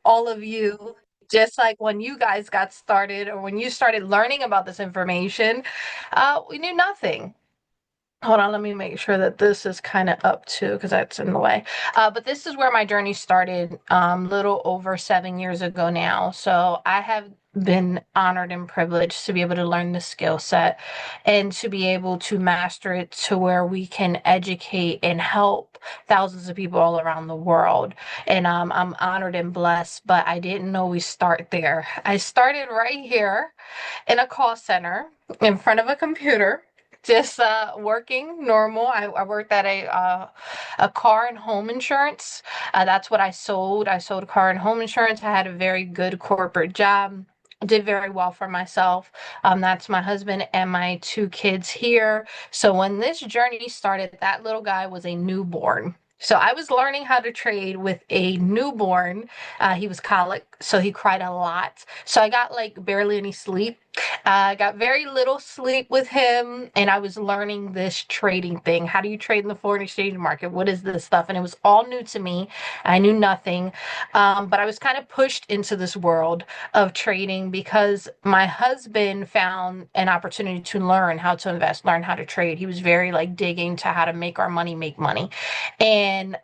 all of you, just like when you guys got started or when you started learning about this information, we knew nothing. Hold on, let me make sure that this is kind of up too, because that's in the way. But this is where my journey started, little over 7 years ago now. So I have been honored and privileged to be able to learn the skill set and to be able to master it to where we can educate and help thousands of people all around the world. And I'm honored and blessed, but I didn't know we start there. I started right here in a call center in front of a computer, just working normal. I worked at a car and home insurance. That's what I sold. I sold car and home insurance. I had a very good corporate job. Did very well for myself. That's my husband and my two kids here. So when this journey started, that little guy was a newborn. So I was learning how to trade with a newborn. He was colic, so he cried a lot. So I got like barely any sleep. I got very little sleep with him, and I was learning this trading thing. How do you trade in the foreign exchange market? What is this stuff? And it was all new to me. I knew nothing, but I was kind of pushed into this world of trading because my husband found an opportunity to learn how to invest, learn how to trade. He was very like digging to how to make our money make money. And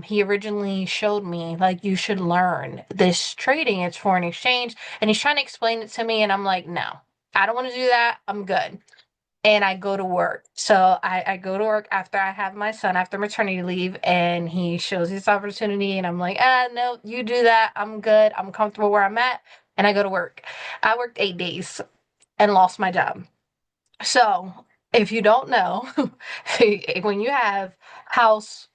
he originally showed me, like, you should learn this trading, it's foreign exchange. And he's trying to explain it to me, and I'm like, no, I don't want to do that. I'm good. And I go to work. So I go to work after I have my son after maternity leave, and he shows this opportunity, and I'm like, no, you do that. I'm good. I'm comfortable where I'm at. And I go to work. I worked 8 days and lost my job. So if you don't know, when you have house,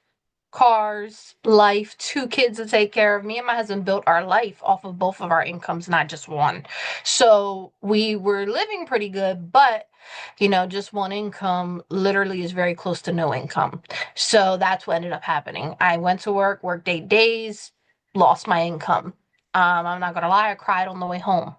cars, life, two kids to take care of. Me and my husband built our life off of both of our incomes, not just one. So we were living pretty good, but just one income literally is very close to no income. So that's what ended up happening. I went to work, worked 8 days, lost my income. I'm not gonna lie, I cried on the way home.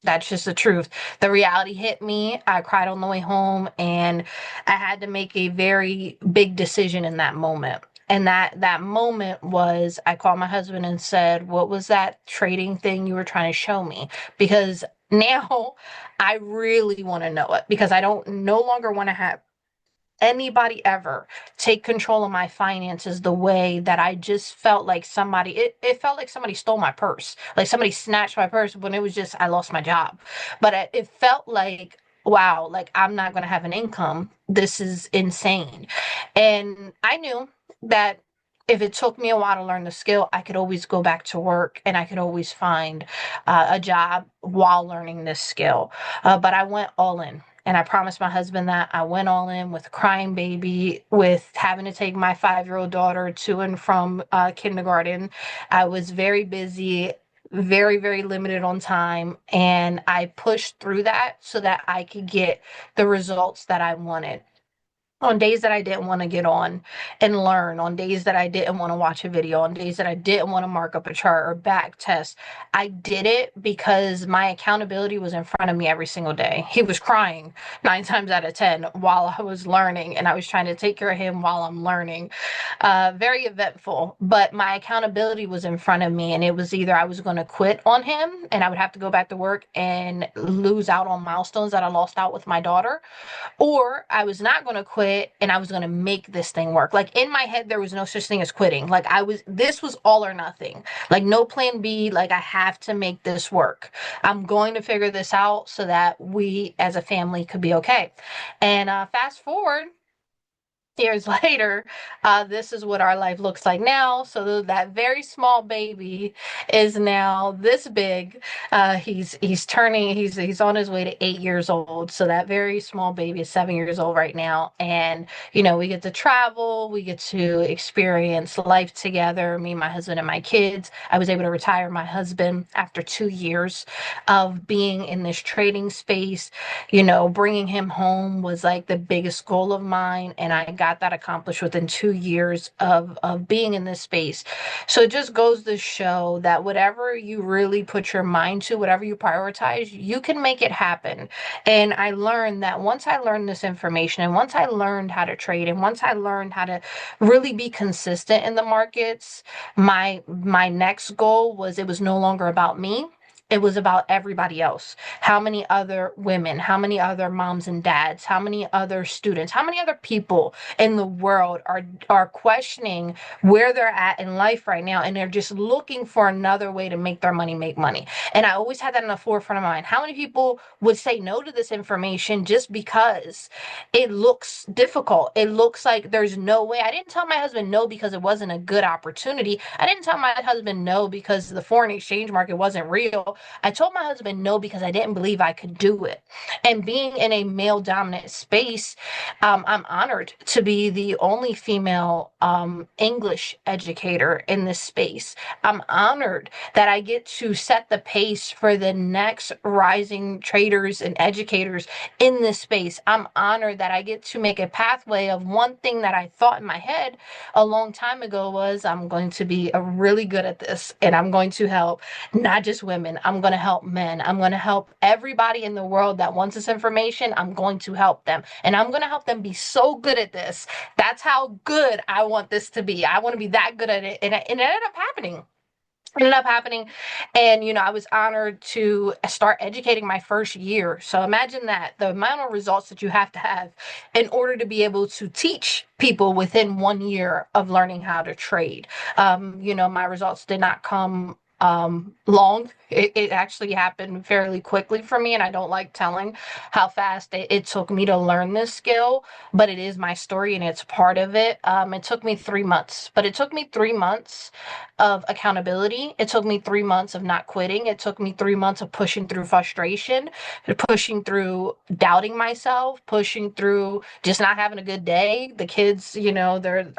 That's just the truth. The reality hit me. I cried on the way home, and I had to make a very big decision in that moment. And that moment was I called my husband and said, "What was that trading thing you were trying to show me?" Because now I really want to know it because I don't no longer want to have anybody ever take control of my finances the way that I just felt like it felt like somebody stole my purse. Like somebody snatched my purse when it was just I lost my job. But it felt like wow, like I'm not going to have an income. This is insane. And I knew that if it took me a while to learn the skill, I could always go back to work and I could always find a job while learning this skill. But I went all in. And I promised my husband that I went all in with a crying baby, with having to take my 5-year-old daughter to and from kindergarten. I was very busy, very, very limited on time. And I pushed through that so that I could get the results that I wanted on days that I didn't want to get on and learn, on days that I didn't want to watch a video, on days that I didn't want to mark up a chart or back test. I did it because my accountability was in front of me every single day. He was crying 9 times out of 10 while I was learning, and I was trying to take care of him while I'm learning. Very eventful, but my accountability was in front of me, and it was either I was going to quit on him and I would have to go back to work and lose out on milestones that I lost out with my daughter, or I was not going to quit and I was going to make this thing work. Like in my head, there was no such thing as quitting. Like this was all or nothing. Like no plan B. Like I have to make this work. I'm going to figure this out so that we as a family could be okay. And fast forward years later, this is what our life looks like now. So that very small baby is now this big. He's on his way to 8 years old. So that very small baby is 7 years old right now. And we get to travel, we get to experience life together, me, my husband, and my kids. I was able to retire my husband after 2 years of being in this trading space. Bringing him home was like the biggest goal of mine, and I got got that accomplished within 2 years of being in this space. So it just goes to show that whatever you really put your mind to, whatever you prioritize, you can make it happen. And I learned that once I learned this information, and once I learned how to trade, and once I learned how to really be consistent in the markets, my next goal was, it was no longer about me. It was about everybody else. How many other women, how many other moms and dads, how many other students, how many other people in the world are questioning where they're at in life right now, and they're just looking for another way to make their money make money. And I always had that in the forefront of my mind. How many people would say no to this information just because it looks difficult? It looks like there's no way. I didn't tell my husband no because it wasn't a good opportunity. I didn't tell my husband no because the foreign exchange market wasn't real. I told my husband no because I didn't believe I could do it. And being in a male dominant space, I'm honored to be the only female English educator in this space. I'm honored that I get to set the pace for the next rising traders and educators in this space. I'm honored that I get to make a pathway of one thing that I thought in my head a long time ago was, I'm going to be really good at this, and I'm going to help not just women. I'm going to help men. I'm going to help everybody in the world that wants this information. I'm going to help them. And I'm going to help them be so good at this. That's how good I want this to be. I want to be that good at it. And it ended up happening. And I was honored to start educating my first year. So imagine that, the amount of results that you have to have in order to be able to teach people within 1 year of learning how to trade. My results did not come long. It actually happened fairly quickly for me, and I don't like telling how fast it took me to learn this skill, but it is my story and it's part of it. It took me 3 months, but it took me 3 months of accountability. It took me 3 months of not quitting. It took me 3 months of pushing through frustration, pushing through doubting myself, pushing through just not having a good day. The kids,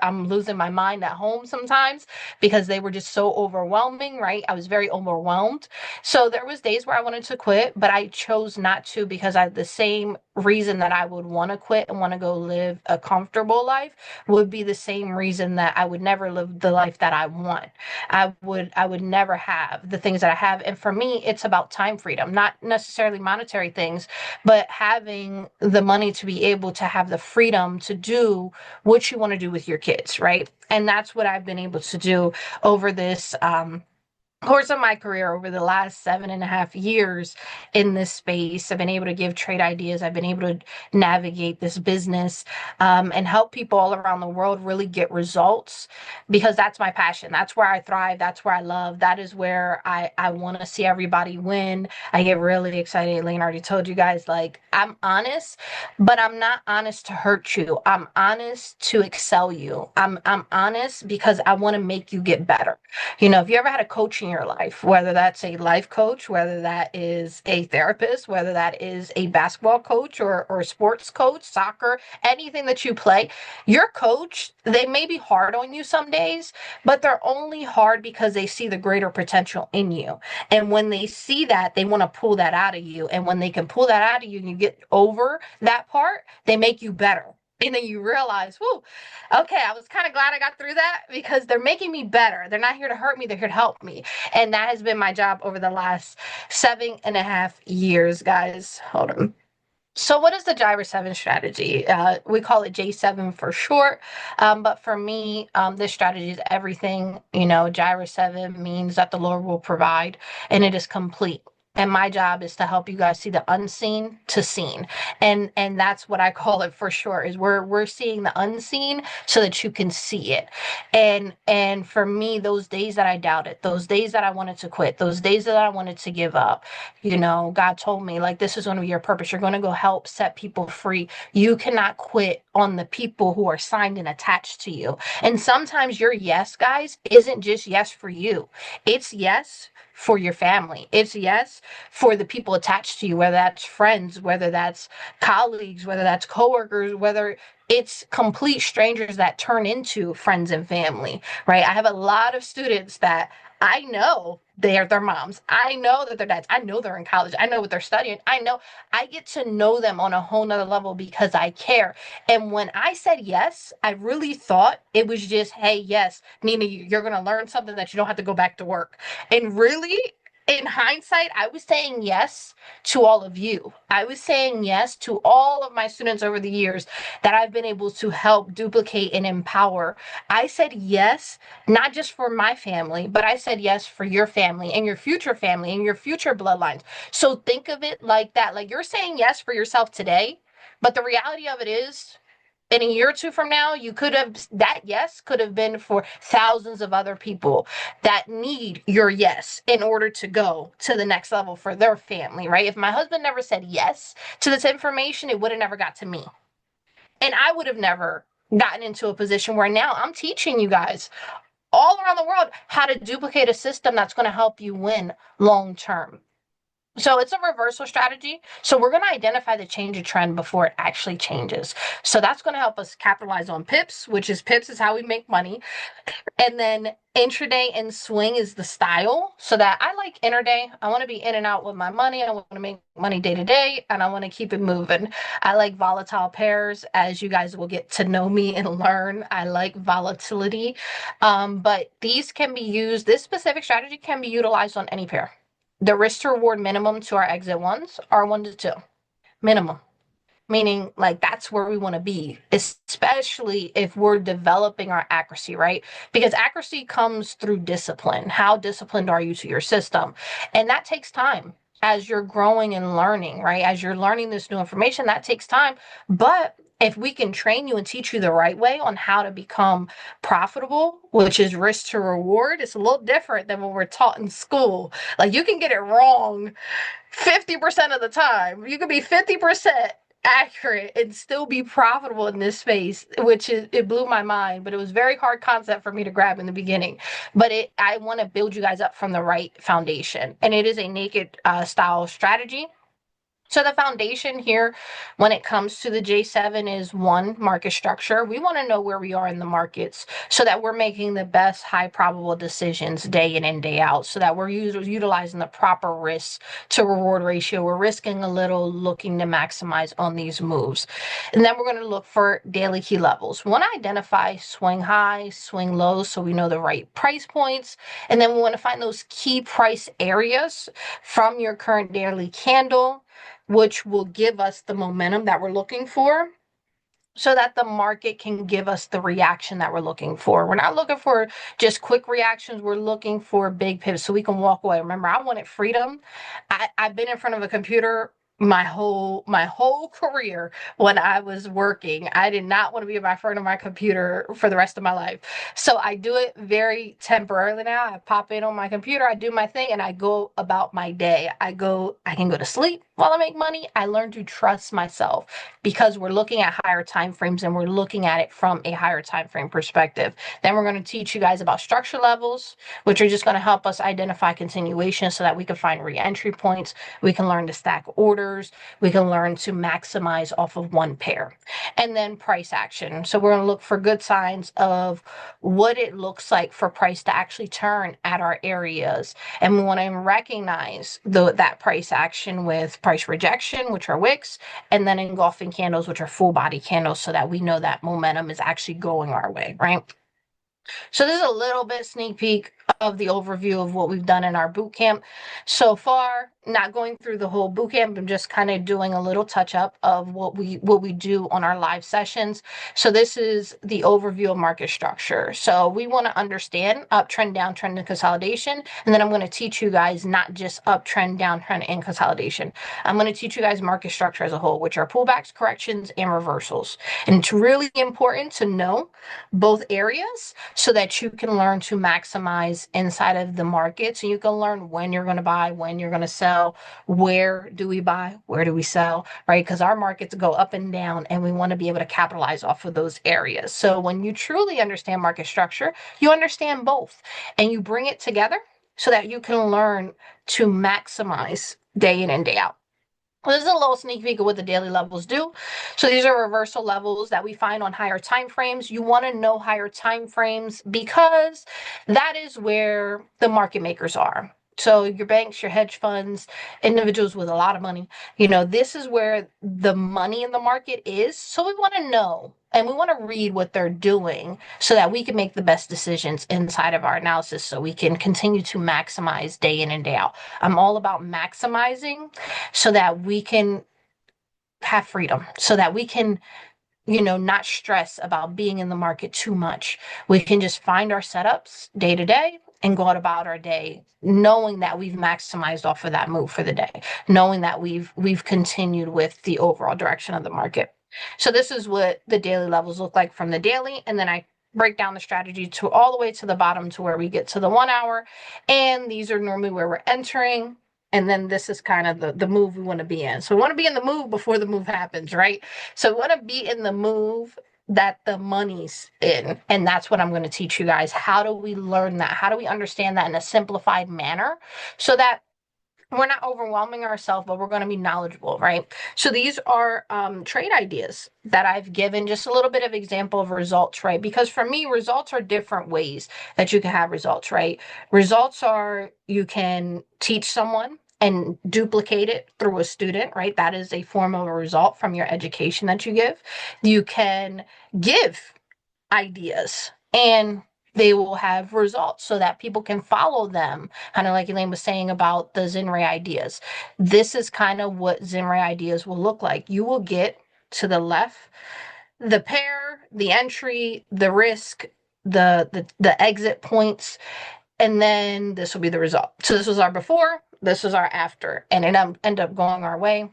I'm losing my mind at home sometimes because they were just so overwhelming, right? I was very overwhelmed. So there was days where I wanted to quit, but I chose not to, because I the same reason that I would want to quit and want to go live a comfortable life would be the same reason that I would never live the life that I want. I would never have the things that I have. And for me, it's about time freedom, not necessarily monetary things, but having the money to be able to have the freedom to do what you want to do with your kids, right? And that's what I've been able to do over this course of my career, over the last 7.5 years in this space. I've been able to give trade ideas. I've been able to navigate this business, and help people all around the world really get results, because that's my passion. That's where I thrive. That's where I love. That is where I want to see everybody win. I get really excited. Lane already told you guys, like, I'm honest, but I'm not honest to hurt you. I'm honest to excel you. I'm honest because I want to make you get better. If you ever had a coach in your life, whether that's a life coach, whether that is a therapist, whether that is a basketball coach or sports coach, soccer, anything that you play, your coach, they may be hard on you some days, but they're only hard because they see the greater potential in you. And when they see that, they want to pull that out of you. And when they can pull that out of you and you get over that part, they make you better. And then you realize, whoa, okay, I was kind of glad I got through that, because they're making me better. They're not here to hurt me, they're here to help me. And that has been my job over the last 7.5 years, guys. Hold on. So what is the Gyra 7 strategy? We call it J7 for short. But for me, this strategy is everything. Gyra 7 means that the Lord will provide, and it is complete. And my job is to help you guys see the unseen to seen. And that's what I call it for short, is we're seeing the unseen so that you can see it. And for me, those days that I doubted, those days that I wanted to quit, those days that I wanted to give up, God told me, like, this is going to be your purpose. You're going to go help set people free. You cannot quit on the people who are signed and attached to you. And sometimes your yes, guys, isn't just yes for you. It's yes for your family. It's yes for the people attached to you, whether that's friends, whether that's colleagues, whether that's coworkers, whether it's complete strangers that turn into friends and family, right? I have a lot of students that I know they're their moms. I know that they're dads. I know they're in college. I know what they're studying. I know I get to know them on a whole nother level because I care. And when I said yes, I really thought it was just, hey, yes, Nina, you're going to learn something that you don't have to go back to work. And really, in hindsight, I was saying yes to all of you. I was saying yes to all of my students over the years that I've been able to help duplicate and empower. I said yes, not just for my family, but I said yes for your family and your future bloodlines. So think of it like that. Like you're saying yes for yourself today, but the reality of it is, in a year or two from now, you could have that yes could have been for thousands of other people that need your yes in order to go to the next level for their family, right? If my husband never said yes to this information, it would have never got to me. And I would have never gotten into a position where now I'm teaching you guys all around the world how to duplicate a system that's going to help you win long term. So it's a reversal strategy. So we're going to identify the change of trend before it actually changes. So that's going to help us capitalize on pips, which is pips is how we make money. And then intraday and swing is the style. So that I like intraday. I want to be in and out with my money. I want to make money day to day and I want to keep it moving. I like volatile pairs, as you guys will get to know me and learn. I like volatility. But these can be used, this specific strategy can be utilized on any pair. The risk to reward minimum to our exit ones are 1 to 2 minimum, meaning like that's where we want to be, especially if we're developing our accuracy, right? Because accuracy comes through discipline. How disciplined are you to your system? And that takes time as you're growing and learning, right? As you're learning this new information, that takes time. But if we can train you and teach you the right way on how to become profitable, which is risk to reward, it's a little different than what we're taught in school. Like you can get it wrong 50% of the time. You could be 50% accurate and still be profitable in this space, which is it blew my mind, but it was very hard concept for me to grab in the beginning. But I want to build you guys up from the right foundation, and it is a naked style strategy. So the foundation here when it comes to the J7 is one, market structure. We want to know where we are in the markets so that we're making the best high probable decisions day in and day out, so that we're utilizing the proper risk to reward ratio. We're risking a little, looking to maximize on these moves. And then we're going to look for daily key levels. We want to identify swing highs, swing lows, so we know the right price points. And then we want to find those key price areas from your current daily candle, which will give us the momentum that we're looking for so that the market can give us the reaction that we're looking for. We're not looking for just quick reactions. We're looking for big pivots so we can walk away. Remember, I wanted freedom. I've been in front of a computer my whole career when I was working. I did not want to be in front of my computer for the rest of my life. So I do it very temporarily now. I pop in on my computer, I do my thing, and I go about my day. I can go to sleep while I make money. I learn to trust myself because we're looking at higher time frames and we're looking at it from a higher time frame perspective. Then we're going to teach you guys about structure levels, which are just going to help us identify continuation so that we can find re-entry points. We can learn to stack orders. We can learn to maximize off of one pair. And then price action. So we're going to look for good signs of what it looks like for price to actually turn at our areas. And we want to recognize that price action with price rejection, which are wicks, and then engulfing candles, which are full body candles, so that we know that momentum is actually going our way, right? So this is a little bit sneak peek of the overview of what we've done in our boot camp so far. Not going through the whole boot camp, I'm just kind of doing a little touch up of what we do on our live sessions. So this is the overview of market structure. So we want to understand uptrend, downtrend, and consolidation. And then I'm going to teach you guys not just uptrend, downtrend, and consolidation. I'm going to teach you guys market structure as a whole, which are pullbacks, corrections, and reversals. And it's really important to know both areas so that you can learn to maximize inside of the market. So you can learn when you're going to buy, when you're going to sell, where do we buy, where do we sell, right? Because our markets go up and down and we want to be able to capitalize off of those areas. So when you truly understand market structure, you understand both and you bring it together so that you can learn to maximize day in and day out. Well, this is a little sneak peek of what the daily levels do. So these are reversal levels that we find on higher time frames. You want to know higher time frames because that is where the market makers are. So your banks, your hedge funds, individuals with a lot of money, this is where the money in the market is. So we want to know and we want to read what they're doing so that we can make the best decisions inside of our analysis so we can continue to maximize day in and day out. I'm all about maximizing so that we can have freedom, so that we can, not stress about being in the market too much. We can just find our setups day to day and go about our day knowing that we've maximized off of that move for the day, knowing that we've continued with the overall direction of the market. So this is what the daily levels look like from the daily, and then I break down the strategy to all the way to the bottom to where we get to the 1 hour, and these are normally where we're entering, and then this is kind of the move we want to be in. So we want to be in the move before the move happens, right? So we want to be in the move that the money's in. And that's what I'm going to teach you guys. How do we learn that? How do we understand that in a simplified manner so that we're not overwhelming ourselves, but we're going to be knowledgeable, right? So these are trade ideas that I've given, just a little bit of example of results, right? Because for me, results are different ways that you can have results, right? Results are you can teach someone and duplicate it through a student, right? That is a form of a result from your education that you give. You can give ideas and they will have results so that people can follow them. Kind of like Elaine was saying about the Zenray ideas. This is kind of what Zenray ideas will look like. You will get to the left the pair, the entry, the risk, the exit points, and then this will be the result. So this was our before, this was our after, and it end up going our way.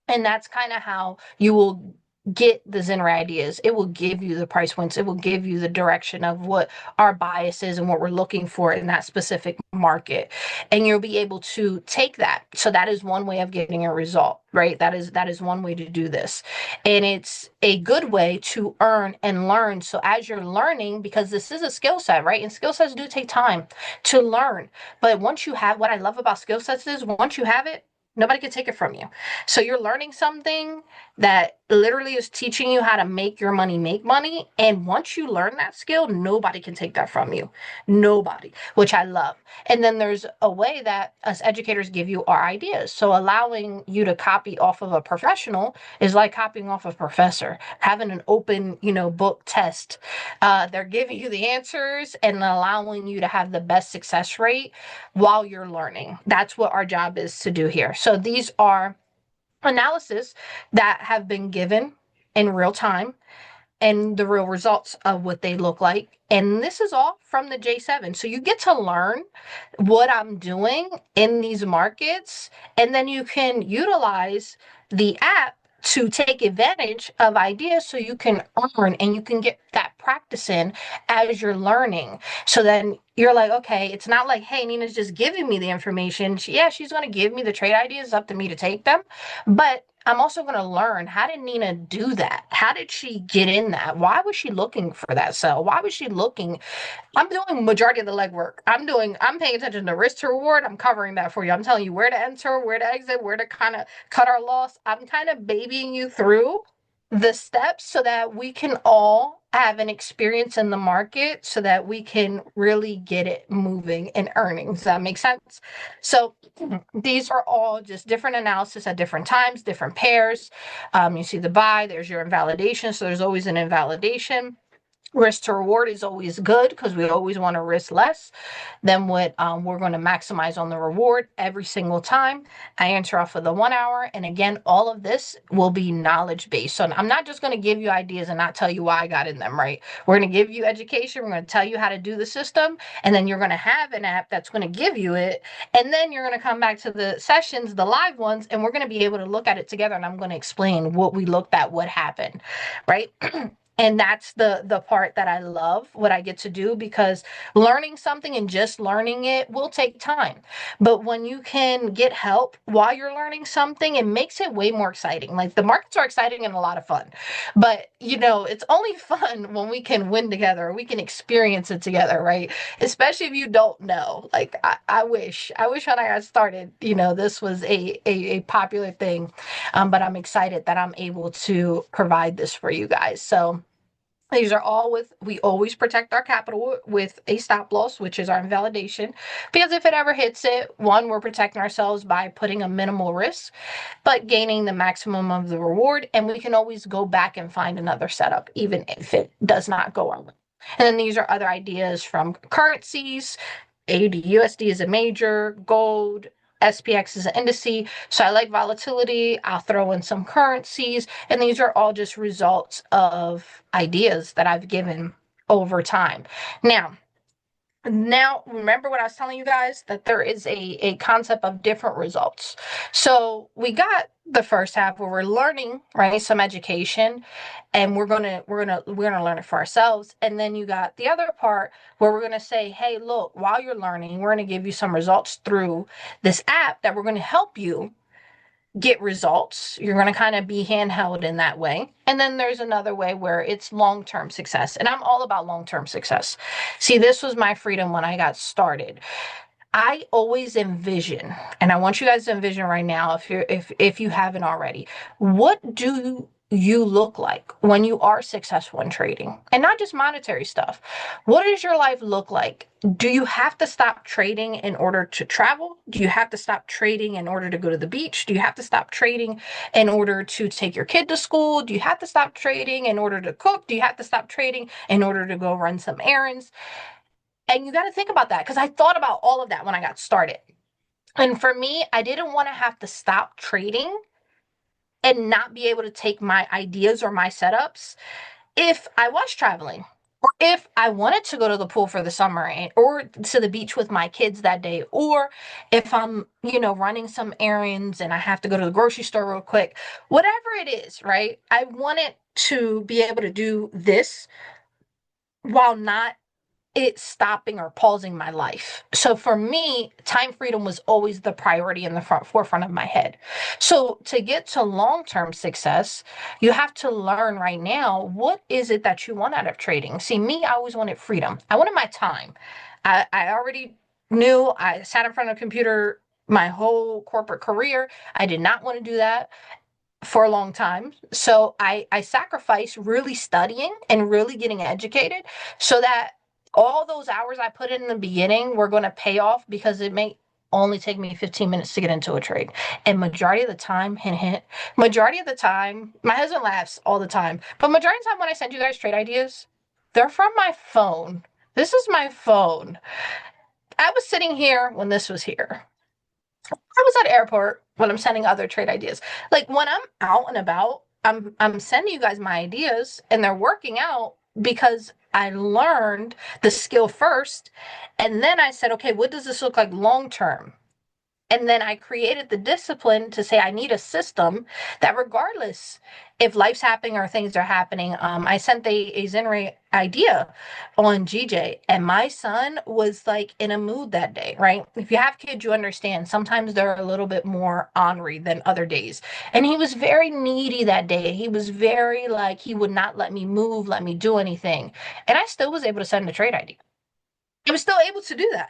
And that's kind of how you will get the Zenray ideas. It will give you the price points. It will give you the direction of what our bias is and what we're looking for in that specific market. And you'll be able to take that. So that is one way of getting a result, right? That is one way to do this. And it's a good way to earn and learn. So as you're learning, because this is a skill set, right? And skill sets do take time to learn. But once you have, what I love about skill sets is once you have it, nobody can take it from you. So you're learning something that literally is teaching you how to make your money make money. And once you learn that skill, nobody can take that from you. Nobody, which I love. And then there's a way that us educators give you our ideas. So allowing you to copy off of a professional is like copying off a professor, having an open, book test. They're giving you the answers and allowing you to have the best success rate while you're learning. That's what our job is to do here. So these are analysis that have been given in real time and the real results of what they look like. And this is all from the J7. So you get to learn what I'm doing in these markets, and then you can utilize the app to take advantage of ideas so you can earn and you can get that practice in as you're learning. So then you're like, okay, it's not like, hey, Nina's just giving me the information. She's going to give me the trade ideas. It's up to me to take them. But I'm also going to learn, how did Nina do that? How did she get in that? Why was she looking for that sell? Why was she looking? I'm doing majority of the legwork. I'm paying attention to risk to reward. I'm covering that for you. I'm telling you where to enter, where to exit, where to kind of cut our loss. I'm kind of babying you through the steps so that we can all have an experience in the market so that we can really get it moving and earning. Does that make sense? So these are all just different analysis at different times, different pairs. You see the buy, there's your invalidation. So there's always an invalidation. Risk to reward is always good because we always want to risk less than what we're going to maximize on the reward every single time. I enter off of the 1 hour. And again, all of this will be knowledge based. So I'm not just going to give you ideas and not tell you why I got in them, right? We're going to give you education. We're going to tell you how to do the system. And then you're going to have an app that's going to give you it. And then you're going to come back to the sessions, the live ones, and we're going to be able to look at it together. And I'm going to explain what we looked at, what happened, right? And that's the part that I love what I get to do, because learning something and just learning it will take time. But when you can get help while you're learning something, it makes it way more exciting. Like the markets are exciting and a lot of fun. But it's only fun when we can win together, we can experience it together, right? Especially if you don't know. Like I wish when I got started, this was a popular thing. But I'm excited that I'm able to provide this for you guys. So these are all we always protect our capital with a stop loss, which is our invalidation. Because if it ever hits it, one, we're protecting ourselves by putting a minimal risk, but gaining the maximum of the reward. And we can always go back and find another setup, even if it does not go our way. And then these are other ideas from currencies. AUD/USD is a major, gold, SPX is an indice. So I like volatility. I'll throw in some currencies. And these are all just results of ideas that I've given over time. Now, remember what I was telling you guys, that there is a concept of different results. So we got the first half where we're learning, right, some education, and we're gonna learn it for ourselves. And then you got the other part where we're gonna say, hey, look, while you're learning, we're gonna give you some results through this app that we're gonna help you get results. You're going to kind of be handheld in that way. And then there's another way where it's long-term success. And I'm all about long-term success. See, this was my freedom when I got started. I always envision, and I want you guys to envision right now, if you haven't already, what do you look like when you are successful in trading? And not just monetary stuff. What does your life look like? Do you have to stop trading in order to travel? Do you have to stop trading in order to go to the beach? Do you have to stop trading in order to take your kid to school? Do you have to stop trading in order to cook? Do you have to stop trading in order to go run some errands? And you got to think about that, because I thought about all of that when I got started. And for me, I didn't want to have to stop trading and not be able to take my ideas or my setups if I was traveling, or if I wanted to go to the pool for the summer, or to the beach with my kids that day, or if I'm, running some errands and I have to go to the grocery store real quick, whatever it is, right? I wanted to be able to do this while not it stopping or pausing my life. So for me, time freedom was always the priority in the forefront of my head. So to get to long-term success, you have to learn right now, what is it that you want out of trading? See, me, I always wanted freedom. I wanted my time. I already knew I sat in front of a computer my whole corporate career. I did not want to do that for a long time. So I sacrificed really studying and really getting educated, so that all those hours I put in the beginning were going to pay off, because it may only take me 15 minutes to get into a trade. And majority of the time, hint, hint, majority of the time, my husband laughs all the time, but majority of the time when I send you guys trade ideas, they're from my phone. This is my phone. I was sitting here when this was here. I was at the airport when I'm sending other trade ideas. Like when I'm out and about, I'm sending you guys my ideas, and they're working out because I learned the skill first, and then I said, okay, what does this look like long term? And then I created the discipline to say I need a system that, regardless if life's happening or things are happening, I sent a Zenray idea on GJ, and my son was like in a mood that day, right? If you have kids, you understand. Sometimes they're a little bit more ornery than other days. And he was very needy that day. He was very like, he would not let me move, let me do anything. And I still was able to send a trade idea. I was still able to do that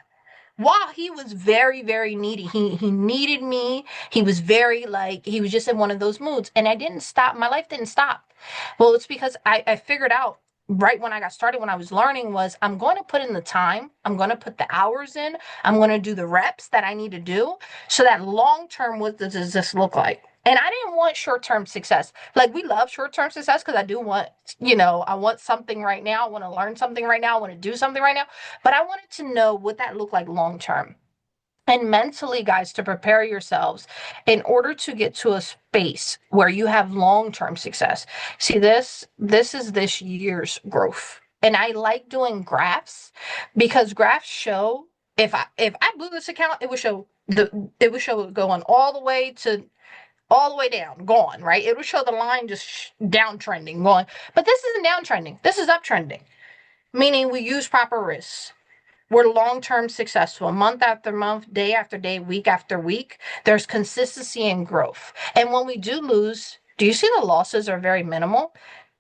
while he was very, very needy. He needed me. He was very like, he was just in one of those moods. And I didn't stop. My life didn't stop. Well, it's because I figured out right when I got started, when I was learning, was I'm going to put in the time. I'm going to put the hours in. I'm going to do the reps that I need to do, so that long term, what does this look like? And I didn't want short-term success. Like, we love short-term success, because I do want, I want something right now. I want to learn something right now. I want to do something right now. But I wanted to know what that looked like long term. And mentally, guys, to prepare yourselves in order to get to a space where you have long-term success. See, this is this year's growth. And I like doing graphs, because graphs show, if I blew this account, it would show it going all the way to all the way down, gone, right? It'll show the line just downtrending, going. But this isn't downtrending. This is uptrending, meaning we use proper risks. We're long term successful, month after month, day after day, week after week. There's consistency and growth. And when we do lose, do you see the losses are very minimal?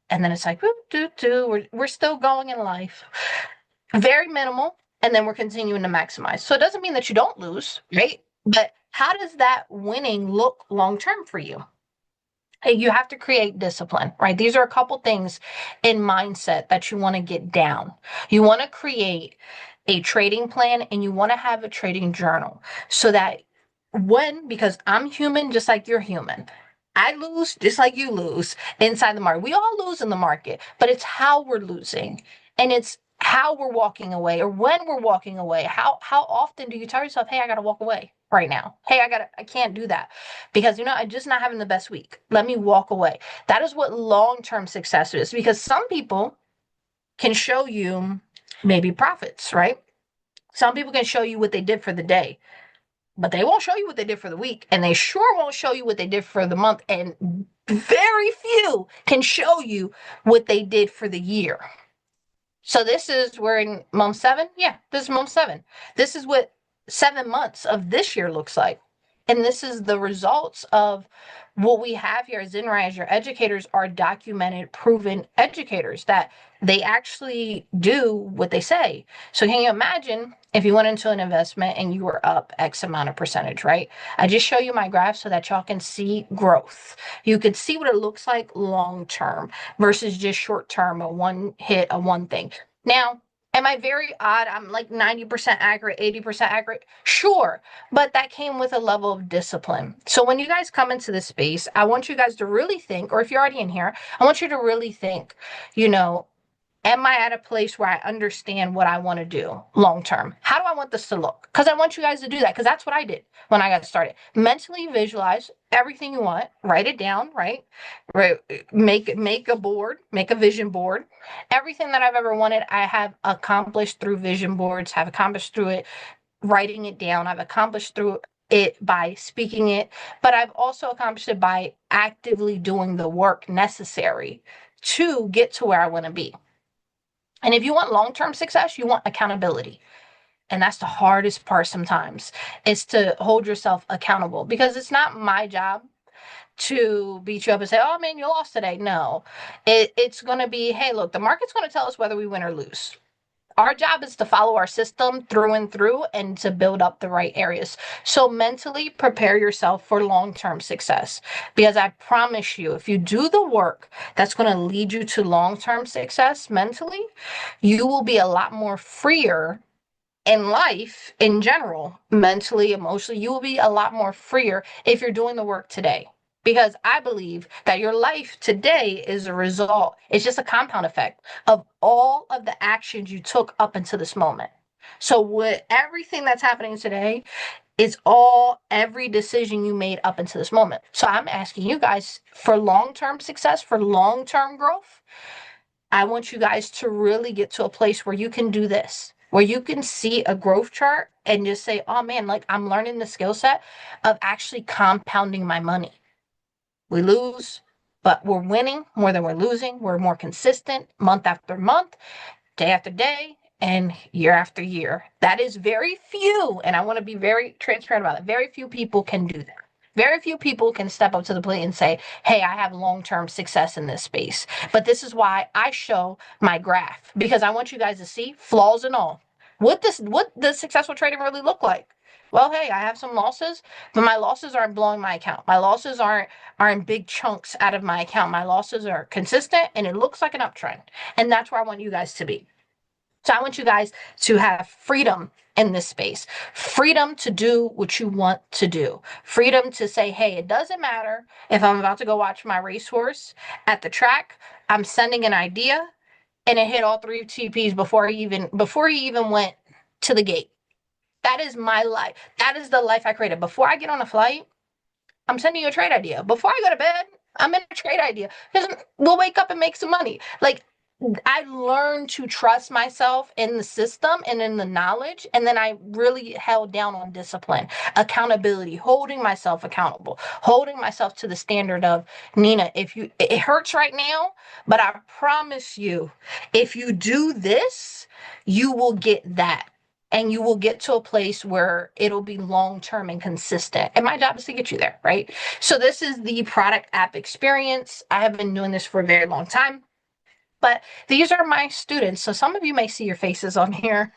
And then it's like, we're still going in life. Very minimal. And then we're continuing to maximize. So it doesn't mean that you don't lose, right? But how does that winning look long term for you? Hey, you have to create discipline, right? These are a couple things in mindset that you want to get down. You want to create a trading plan and you want to have a trading journal so that because I'm human just like you're human. I lose just like you lose inside the market. We all lose in the market, but it's how we're losing and it's how we're walking away or when we're walking away. How often do you tell yourself, "Hey, I got to walk away right now. Hey, I can't do that because I'm just not having the best week. Let me walk away." That is what long-term success is because some people can show you maybe profits, right? Some people can show you what they did for the day, but they won't show you what they did for the week. And they sure won't show you what they did for the month. And very few can show you what they did for the year. So we're in month 7. Yeah, this is month 7. This is what 7 months of this year looks like. And this is the results of what we have here as Zenrise. Your educators are documented, proven educators that they actually do what they say. So can you imagine if you went into an investment and you were up X amount of percentage, right? I just show you my graph so that y'all can see growth. You could see what it looks like long term versus just short term, a one hit, a one thing. Now, am I very odd? I'm like 90% accurate, 80% accurate? Sure. But that came with a level of discipline. So when you guys come into this space, I want you guys to really think, or if you're already in here, I want you to really think, you know, am I at a place where I understand what I want to do long term? How do I want this to look? Because I want you guys to do that because that's what I did when I got started. Mentally visualize everything you want, write it down, right? Make a board, make a vision board. Everything that I've ever wanted, I have accomplished through vision boards, have accomplished through it, writing it down. I've accomplished through it by speaking it, but I've also accomplished it by actively doing the work necessary to get to where I want to be. And if you want long-term success, you want accountability. And that's the hardest part sometimes is to hold yourself accountable because it's not my job to beat you up and say, "Oh man, you lost today." No, it's going to be, "Hey, look, the market's going to tell us whether we win or lose." Our job is to follow our system through and through and to build up the right areas. So mentally prepare yourself for long-term success because I promise you, if you do the work that's going to lead you to long-term success mentally, you will be a lot more freer in life in general, mentally, emotionally. You will be a lot more freer if you're doing the work today. Because I believe that your life today is a result, it's just a compound effect of all of the actions you took up until this moment. So, with everything that's happening today, it's all every decision you made up until this moment. So, I'm asking you guys for long term success, for long term growth. I want you guys to really get to a place where you can do this, where you can see a growth chart and just say, "Oh man, like I'm learning the skill set of actually compounding my money." We lose, but we're winning more than we're losing. We're more consistent month after month, day after day, and year after year. That is very few, and I want to be very transparent about it. Very few people can do that. Very few people can step up to the plate and say, "Hey, I have long-term success in this space." But this is why I show my graph because I want you guys to see flaws and all. What does successful trading really look like? Well, hey, I have some losses, but my losses aren't blowing my account. My losses aren't big chunks out of my account. My losses are consistent and it looks like an uptrend. And that's where I want you guys to be. So I want you guys to have freedom in this space, freedom to do what you want to do, freedom to say, "Hey, it doesn't matter if I'm about to go watch my racehorse at the track. I'm sending an idea and it hit all 3 TPs before he even went to the gate." That is my life. That is the life I created. Before I get on a flight, I'm sending you a trade idea. Before I go to bed, I'm in a trade idea because we'll wake up and make some money. Like I learned to trust myself in the system and in the knowledge. And then I really held down on discipline, accountability, holding myself accountable, holding myself to the standard of Nina, if you, it hurts right now, but I promise you, if you do this, you will get that. And you will get to a place where it'll be long term and consistent. And my job is to get you there, right? So, this is the product app experience. I have been doing this for a very long time. But these are my students. So some of you may see your faces on here.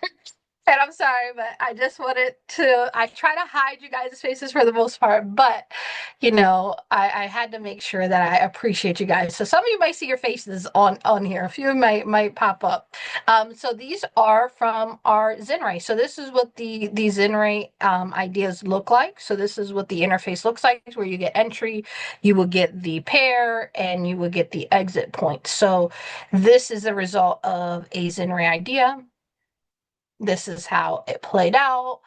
And I'm sorry, but I just wanted to, I try to hide you guys' faces for the most part, but I had to make sure that I appreciate you guys. So some of you might see your faces on here. A few might pop up. So these are from our Zenray. So this is what the Zenray ideas look like. So this is what the interface looks like, where you get entry, you will get the pair, and you will get the exit point. So this is a result of a Zenray idea. This is how it played out.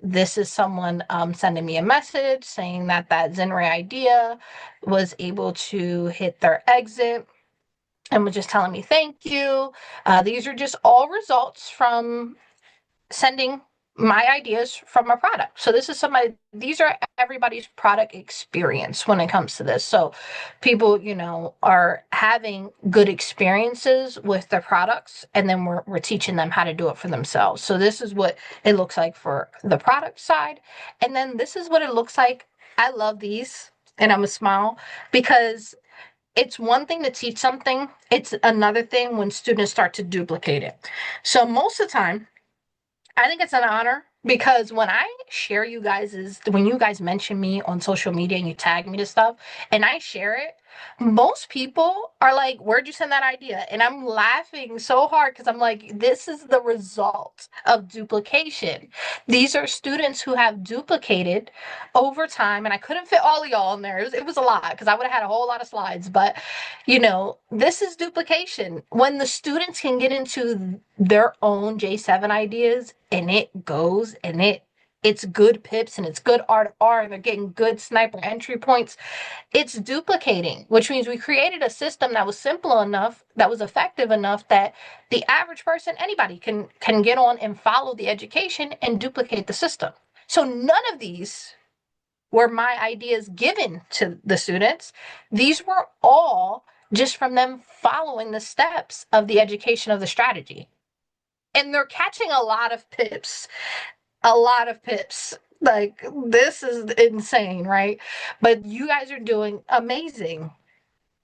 This is someone sending me a message saying that Zenray idea was able to hit their exit and was just telling me thank you. These are just all results from sending my ideas from a product. So this is these are everybody's product experience when it comes to this. So people, are having good experiences with their products, and then we're teaching them how to do it for themselves. So this is what it looks like for the product side. And then this is what it looks like. I love these, and I'm a smile because it's one thing to teach something. It's another thing when students start to duplicate it. So most of the time, I think it's an honor because when I share when you guys mention me on social media and you tag me to stuff and I share it, most people are like, "Where'd you send that idea?" And I'm laughing so hard because I'm like, this is the result of duplication. These are students who have duplicated over time, and I couldn't fit all of y'all in there. It was a lot because I would have had a whole lot of slides, but this is duplication. When the students can get into their own J7 ideas and it goes and it's good pips and it's good R and they're getting good sniper entry points, it's duplicating, which means we created a system that was simple enough, that was effective enough that the average person, anybody can get on and follow the education and duplicate the system. So none of these were my ideas given to the students. These were all just from them following the steps of the education of the strategy. And they're catching a lot of pips, a lot of pips. Like, this is insane, right? But you guys are doing amazing.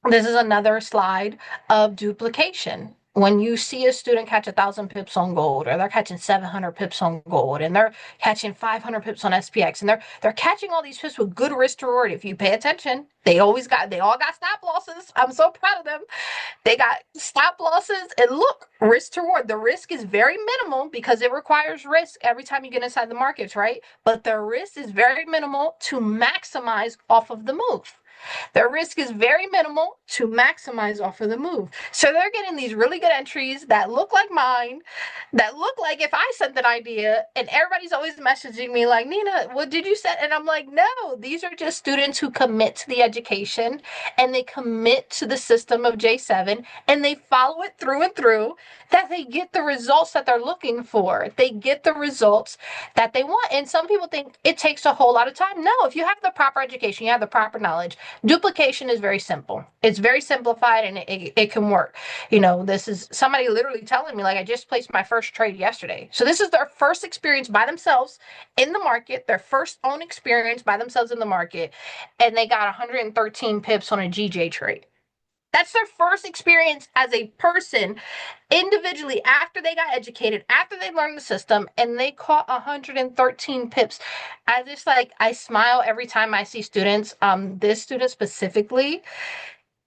This is another slide of duplication. When you see a student catch 1,000 pips on gold, or they're catching 700 pips on gold, and they're catching 500 pips on SPX, and they're catching all these pips with good risk to reward. If you pay attention, they all got stop losses. I'm so proud of them. They got stop losses, and look, risk to reward. The risk is very minimal because it requires risk every time you get inside the markets, right? But the risk is very minimal to maximize off of the move. Their risk is very minimal to maximize off of the move. So they're getting these really good entries that look like mine, that look like if I sent an idea, and everybody's always messaging me like, Nina, what did you send? And I'm like, no, these are just students who commit to the education and they commit to the system of J7 and they follow it through and through, that they get the results that they're looking for. They get the results that they want. And some people think it takes a whole lot of time. No, if you have the proper education, you have the proper knowledge, duplication is very simple. It's very simplified and it can work. This is somebody literally telling me, like, I just placed my first trade yesterday. So this is their first experience by themselves in the market, their first own experience by themselves in the market, and they got 113 pips on a GJ trade. That's their first experience as a person individually after they got educated, after they learned the system, and they caught 113 pips. I smile every time I see students. This student specifically,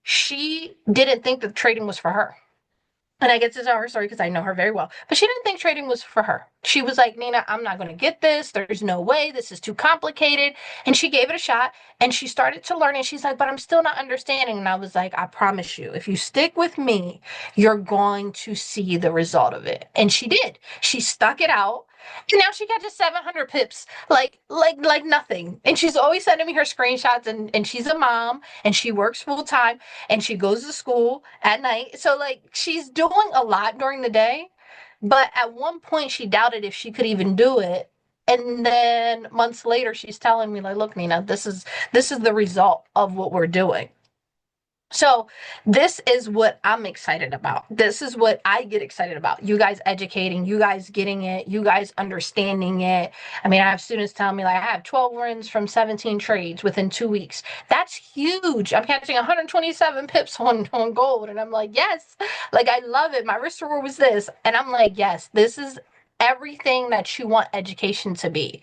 she didn't think that trading was for her. And I get to tell her story because I know her very well. But she didn't think trading was for her. She was like, Nina, I'm not going to get this. There's no way. This is too complicated. And she gave it a shot and she started to learn. And she's like, but I'm still not understanding. And I was like, I promise you, if you stick with me, you're going to see the result of it. And she did. She stuck it out. And now she catches 700 pips, like nothing. And she's always sending me her screenshots. And she's a mom, and she works full time, and she goes to school at night. So like she's doing a lot during the day. But at one point, she doubted if she could even do it. And then months later, she's telling me, like, look, Nina, this is the result of what we're doing. So, this is what I'm excited about. This is what I get excited about. You guys educating, you guys getting it, you guys understanding it. I mean, I have students telling me, like, I have 12 wins from 17 trades within 2 weeks. That's huge. I'm catching 127 pips on gold. And I'm like, yes, like, I love it. My risk reward was this. And I'm like, yes, this is everything that you want education to be.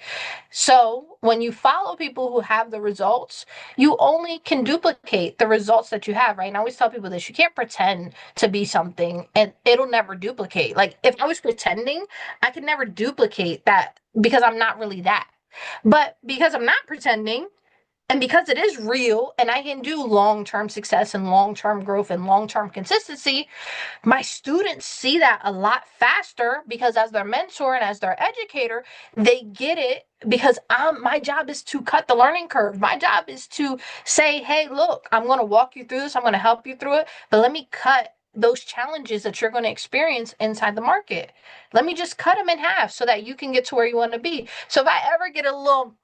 So, when you follow people who have the results, you only can duplicate the results that you have, right? And I always tell people this: you can't pretend to be something and it'll never duplicate. Like if I was pretending, I could never duplicate that because I'm not really that. But because I'm not pretending, and because it is real and I can do long term success and long term growth and long term consistency, my students see that a lot faster because as their mentor and as their educator, they get it because my job is to cut the learning curve. My job is to say, hey, look, I'm going to walk you through this. I'm going to help you through it, but let me cut those challenges that you're going to experience inside the market. Let me just cut them in half so that you can get to where you want to be. So if I ever get a little,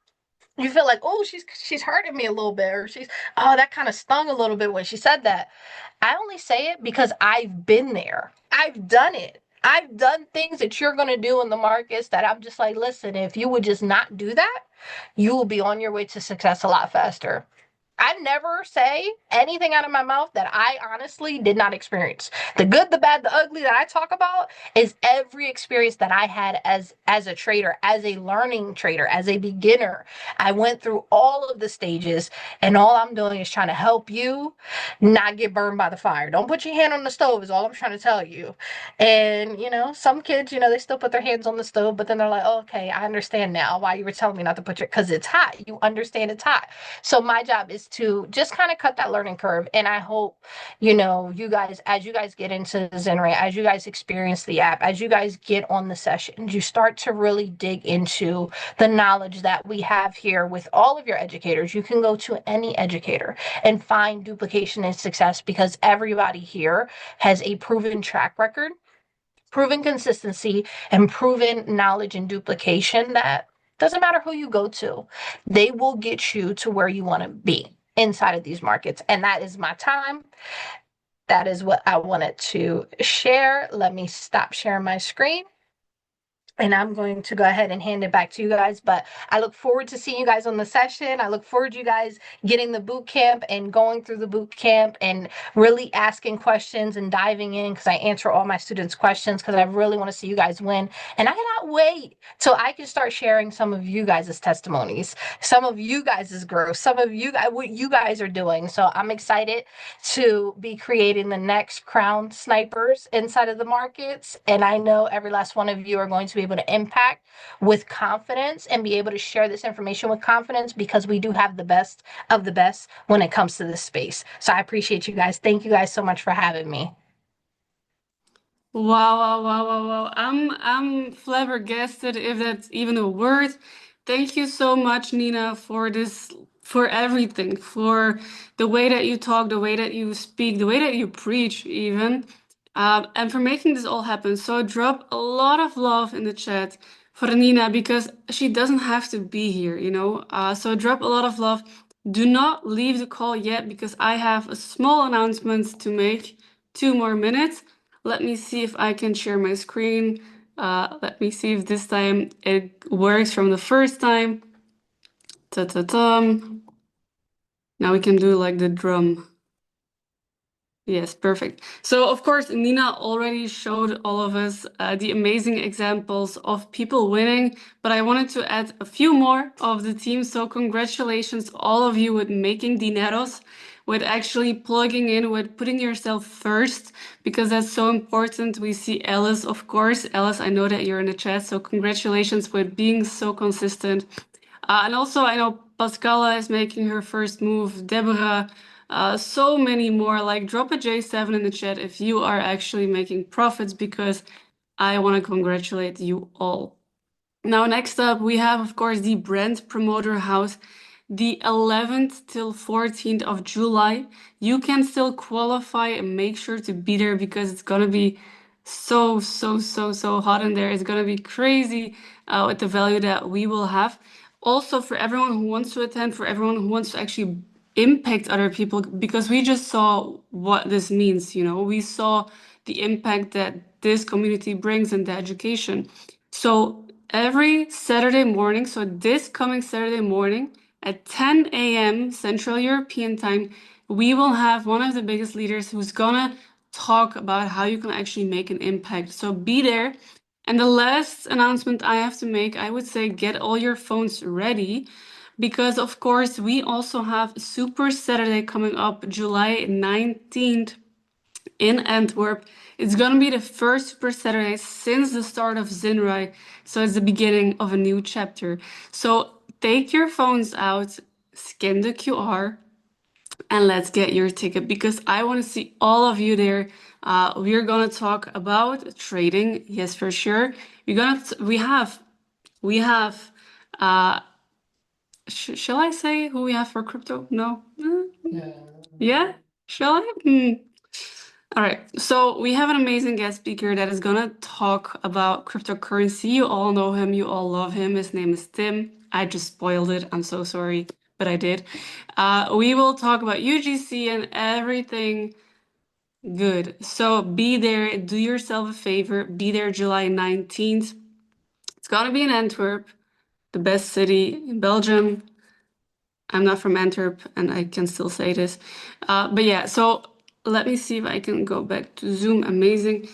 you feel like, oh, she's hurting me a little bit, or she's, oh, that kind of stung a little bit when she said that. I only say it because I've been there. I've done it. I've done things that you're going to do in the markets that I'm just like, listen, if you would just not do that, you will be on your way to success a lot faster. I never say anything out of my mouth that I honestly did not experience. The good, the bad, the ugly that I talk about is every experience that I had as a trader, as a learning trader, as a beginner. I went through all of the stages, and all I'm doing is trying to help you not get burned by the fire. Don't put your hand on the stove is all I'm trying to tell you. And some kids, they still put their hands on the stove, but then they're like, oh, okay, I understand now why you were telling me not to put your, because it's hot. You understand it's hot. So my job is to just kind of cut that learning curve. And I hope, you guys, as you guys get into Zenray, as you guys experience the app, as you guys get on the sessions, you start to really dig into the knowledge that we have here with all of your educators. You can go to any educator and find duplication and success because everybody here has a proven track record, proven consistency, and proven knowledge and duplication that doesn't matter who you go to, they will get you to where you want to be inside of these markets. And that is my time. That is what I wanted to share. Let me stop sharing my screen. And I'm going to go ahead and hand it back to you guys. But I look forward to seeing you guys on the session. I look forward to you guys getting the boot camp and going through the boot camp and really asking questions and diving in because I answer all my students' questions because I really want to see you guys win. And I cannot wait till I can start sharing some of you guys' testimonies, some of you guys' growth, some of you guys, what you guys are doing. So I'm excited to be creating the next crown snipers inside of the markets. And I know every last one of you are going to be able to impact with confidence and be able to share this information with confidence because we do have the best of the best when it comes to this space. So I appreciate you guys. Thank you guys so much for having me. Wow, wow, wow, wow, wow. I'm flabbergasted if that's even a word. Thank you so much, Nina, for this, for everything, for the way that you talk, the way that you speak, the way that you preach, even, and for making this all happen. So drop a lot of love in the chat for Nina because she doesn't have to be here, you know. So drop a lot of love. Do not leave the call yet because I have a small announcement to make. 2 more minutes. Let me see if I can share my screen. Let me see if this time it works from the first time. Ta-ta-tum. Now we can do like the drum. Yes, perfect. So, of course, Nina already showed all of us the amazing examples of people winning, but I wanted to add a few more of the team. So, congratulations, all of you, with making dineros, with actually plugging in, with putting yourself first, because that's so important. We see Alice, of course. Alice, I know that you're in the chat, so congratulations with being so consistent. And also, I know Pascala is making her first move, Deborah, so many more. Like, drop a J7 in the chat if you are actually making profits because I want to congratulate you all. Now, next up, we have, of course, the Brand Promoter House, the 11th till 14th of July. You can still qualify and make sure to be there because it's gonna be so hot in there. It's gonna be crazy with the value that we will have. Also, for everyone who wants to attend, for everyone who wants to actually impact other people, because we just saw what this means, you know, we saw the impact that this community brings in the education. So every Saturday morning, so this coming Saturday morning at 10 a.m. Central European time, we will have one of the biggest leaders who's gonna talk about how you can actually make an impact. So be there. And the last announcement I have to make, I would say get all your phones ready because, of course, we also have Super Saturday coming up July 19th in Antwerp. It's gonna be the first Super Saturday since the start of Zinrai, so it's the beginning of a new chapter. So take your phones out, scan the QR, and let's get your ticket because I want to see all of you there. We're gonna talk about trading, yes, for sure. We have. Uh, shall I say who we have for crypto? No. Yeah. Shall I? All right, so we have an amazing guest speaker that is gonna talk about cryptocurrency. You all know him, you all love him. His name is Tim. I just spoiled it. I'm so sorry, but I did. We will talk about UGC and everything good. So be there, do yourself a favor, be there July 19th. It's gonna be in Antwerp, the best city in Belgium. I'm not from Antwerp and I can still say this. But yeah, so let me see if I can go back to Zoom. Amazing.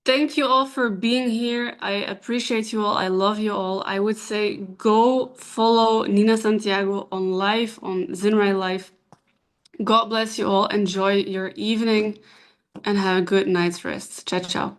Thank you all for being here. I appreciate you all. I love you all. I would say go follow Nina Santiago on live, on Zinrai Live. God bless you all. Enjoy your evening and have a good night's rest. Ciao, ciao.